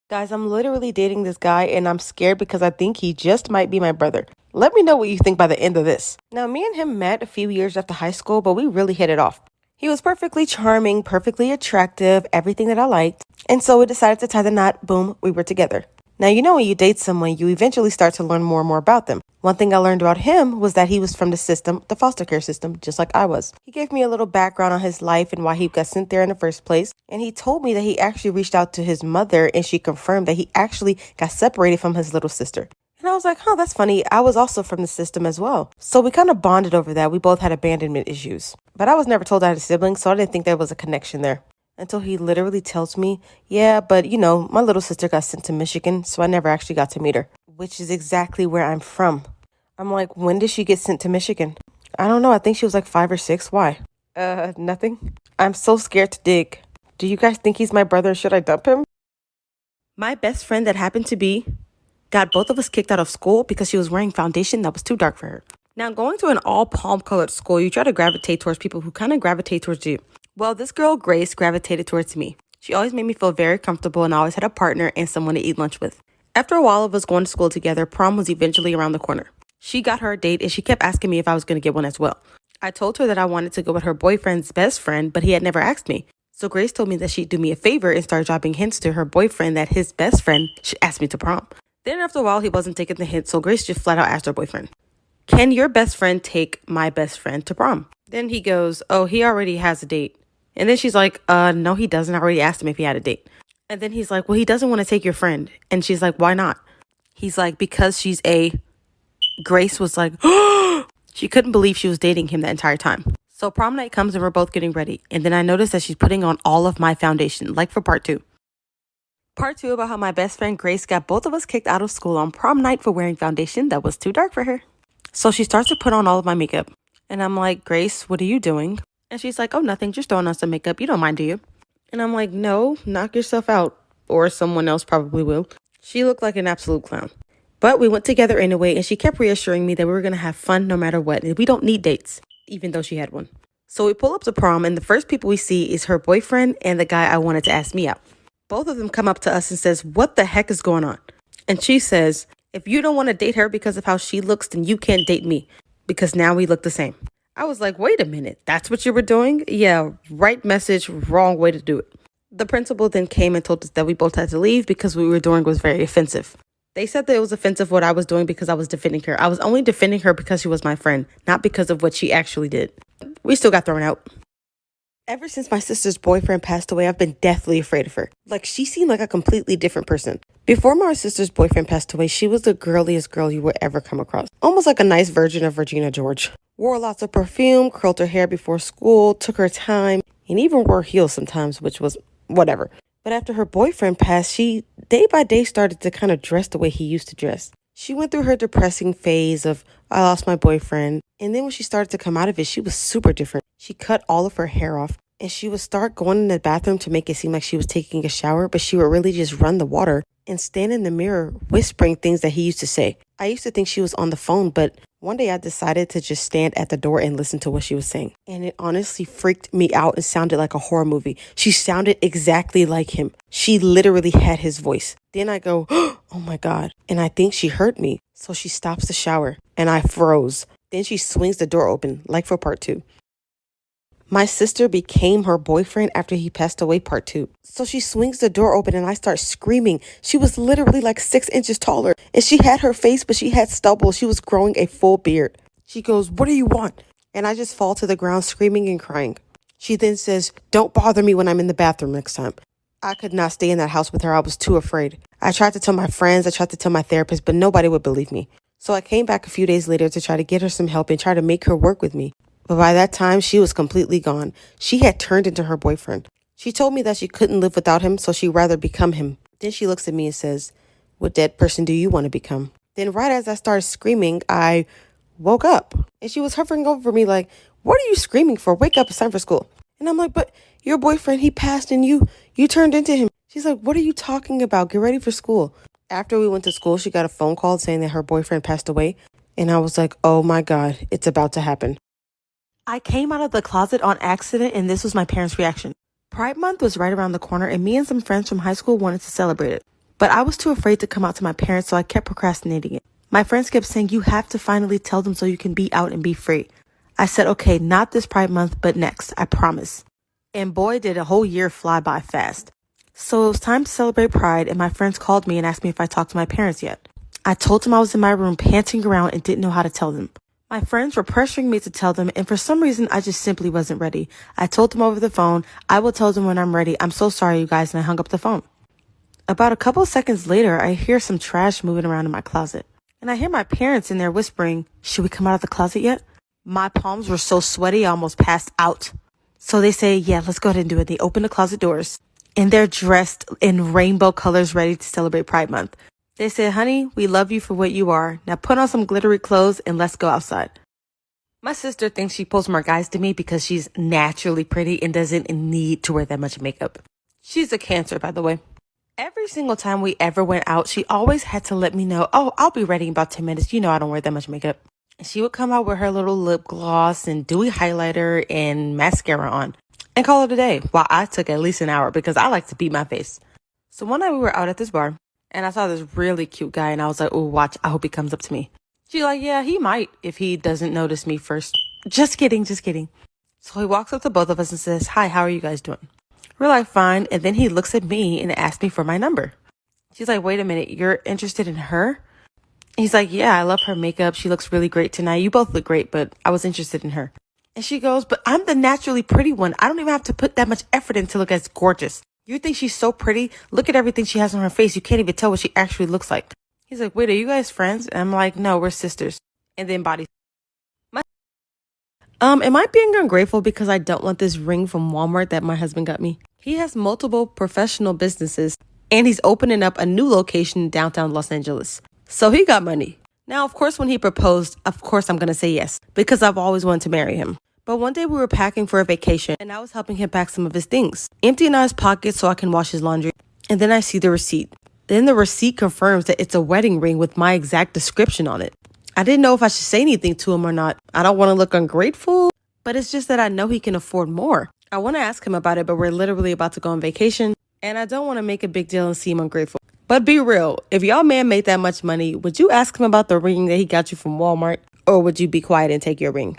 Guys, I'm literally dating this guy and I'm scared because I think he just might be my brother. Let me know what you think by the end of this. Now, me and him met a few years after high school, but we really hit it off. He was perfectly charming, perfectly attractive, everything that I liked. And so we decided to tie the knot. Boom, we were together. Now, you know when you date someone, you eventually start to learn more and more about them. One thing I learned about him was that he was from the system, the foster care system, just like I was. He gave me a little background on his life and why he got sent there in the first place. And he told me that he actually reached out to his mother and she confirmed that he actually got separated from his little sister. And I was like, huh, that's funny. I was also from the system as well. So we kind of bonded over that. We both had abandonment issues. But I was never told I had a sibling, so I didn't think there was a connection there. Until he literally tells me, yeah, but my little sister got sent to Michigan, so I never actually got to meet her, which is exactly where I'm from. I'm like, when did she get sent to Michigan? I don't know. I think she was like 5 or 6. Why? Nothing. I'm so scared to dig. Do you guys think he's my brother? Should I dump him? My best friend that happened to be got both of us kicked out of school because she was wearing foundation that was too dark for her. Now, going to an all palm colored school, you try to gravitate towards people who kind of gravitate towards you. Well, this girl, Grace, gravitated towards me. She always made me feel very comfortable and I always had a partner and someone to eat lunch with. After a while of us going to school together, prom was eventually around the corner. She got her a date and she kept asking me if I was going to get one as well. I told her that I wanted to go with her boyfriend's best friend, but he had never asked me. So Grace told me that she'd do me a favor and start dropping hints to her boyfriend that his best friend should ask me to prom. Then after a while, he wasn't taking the hint, so Grace just flat out asked her boyfriend, can your best friend take my best friend to prom? Then he goes, oh, he already has a date. And then she's like, no, he doesn't. I already asked him if he had a date. And then he's like, well, he doesn't want to take your friend. And she's like, why not? He's like, because she's a... Grace was like, she couldn't believe she was dating him the entire time. So prom night comes and we're both getting ready. And then I noticed that she's putting on all of my foundation, like for part 2. Part 2 about how my best friend Grace got both of us kicked out of school on prom night for wearing foundation that was too dark for her. So she starts to put on all of my makeup. And I'm like, Grace, what are you doing? And she's like, oh, nothing, just throwing on some makeup. You don't mind, do you? And I'm like, no, knock yourself out. Or someone else probably will. She looked like an absolute clown. But we went together anyway, and she kept reassuring me that we were going to have fun no matter what. And we don't need dates, even though she had one. So we pull up to prom, and the first people we see is her boyfriend and the guy I wanted to ask me out. Both of them come up to us and says, what the heck is going on? And she says, if you don't want to date her because of how she looks, then you can't date me because now we look the same. I was like, wait a minute, that's what you were doing? Yeah, right message, wrong way to do it. The principal then came and told us that we both had to leave because what we were doing was very offensive. They said that it was offensive what I was doing because I was defending her. I was only defending her because she was my friend, not because of what she actually did. We still got thrown out. Ever since my sister's boyfriend passed away, I've been deathly afraid of her. Like, she seemed like a completely different person. Before my sister's boyfriend passed away, she was the girliest girl you would ever come across. Almost like a nice version of Regina George. Wore lots of perfume, curled her hair before school, took her time, and even wore heels sometimes, which was whatever. But after her boyfriend passed, she day by day started to kind of dress the way he used to dress. She went through her depressing phase of, I lost my boyfriend. And then when she started to come out of it, she was super different. She cut all of her hair off and she would start going in the bathroom to make it seem like she was taking a shower, but she would really just run the water and stand in the mirror whispering things that he used to say. I used to think she was on the phone, but one day I decided to just stand at the door and listen to what she was saying. And it honestly freaked me out and sounded like a horror movie. She sounded exactly like him. She literally had his voice. Then I go, oh my God. And I think she heard me. So she stops the shower and I froze. Then she swings the door open, like for part 2. My sister became her boyfriend after he passed away, part 2. So she swings the door open and I start screaming. She was literally like 6 inches taller and she had her face, but she had stubble. She was growing a full beard. She goes, what do you want? And I just fall to the ground screaming and crying. She then says, don't bother me when I'm in the bathroom next time. I could not stay in that house with her. I was too afraid. I tried to tell my friends. I tried to tell my therapist, but nobody would believe me. So I came back a few days later to try to get her some help and try to make her work with me. But by that time, she was completely gone. She had turned into her boyfriend. She told me that she couldn't live without him, so she'd rather become him. Then she looks at me and says, what dead person do you want to become? Then right as I started screaming, I woke up. And she was hovering over me like, what are you screaming for? Wake up, it's time for school. And I'm like, but your boyfriend, he passed and you turned into him. She's like, what are you talking about? Get ready for school. After we went to school, she got a phone call saying that her boyfriend passed away. And I was like, oh my God, it's about to happen. I came out of the closet on accident and this was my parents' reaction. Pride Month was right around the corner and me and some friends from high school wanted to celebrate it. But I was too afraid to come out to my parents, so I kept procrastinating it. My friends kept saying, you have to finally tell them so you can be out and be free. I said, okay, not this Pride Month, but next, I promise. And boy, did a whole year fly by fast. So it was time to celebrate Pride, and my friends called me and asked me if I talked to my parents yet. I told them I was in my room panting around and didn't know how to tell them. My friends were pressuring me to tell them, and for some reason, I just simply wasn't ready. I told them over the phone, I will tell them when I'm ready. I'm so sorry, you guys, and I hung up the phone. About a couple seconds later, I hear some trash moving around in my closet. And I hear my parents in there whispering, should we come out of the closet yet? My palms were so sweaty, I almost passed out. So they say, yeah, let's go ahead and do it. They open the closet doors, and they're dressed in rainbow colors ready to celebrate Pride Month. They said, honey, we love you for what you are. Now put on some glittery clothes and let's go outside. My sister thinks she pulls more guys to me because she's naturally pretty and doesn't need to wear that much makeup. She's a Cancer, by the way. Every single time we ever went out, she always had to let me know, oh, I'll be ready in about 10 minutes. You know I don't wear that much makeup. And she would come out with her little lip gloss and dewy highlighter and mascara on and call it a day, while I took at least an hour because I like to beat my face. So one night we were out at this bar, and I saw this really cute guy, and I was like, oh, watch, I hope he comes up to me. She's like, yeah, he might if he doesn't notice me first. Just kidding, just kidding. So he walks up to both of us and says, hi, how are you guys doing? We're like, fine. And then he looks at me and asks me for my number. She's like, wait a minute, you're interested in her? He's like, yeah, I love her makeup. She looks really great tonight. You both look great, but I was interested in her. And she goes, but I'm the naturally pretty one. I don't even have to put that much effort in to look as gorgeous. You think she's so pretty? Look at everything she has on her face. You can't even tell what she actually looks like. He's like, wait, are you guys friends? And I'm like, no, we're sisters. And then body. Am I being ungrateful because I don't want this ring from Walmart that my husband got me? He has multiple professional businesses, and he's opening up a new location in downtown Los Angeles. So he got money. Now, of course, when he proposed, of course I'm going to say yes, because I've always wanted to marry him. But one day we were packing for a vacation, and I was helping him pack some of his things, emptying out his pockets so I can wash his laundry. And then I see the receipt. Then the receipt confirms that it's a wedding ring with my exact description on it. I didn't know if I should say anything to him or not. I don't want to look ungrateful, but it's just that I know he can afford more. I want to ask him about it, but we're literally about to go on vacation, and I don't want to make a big deal and seem ungrateful. But be real, if y'all man made that much money, would you ask him about the ring that he got you from Walmart, or would you be quiet and take your ring?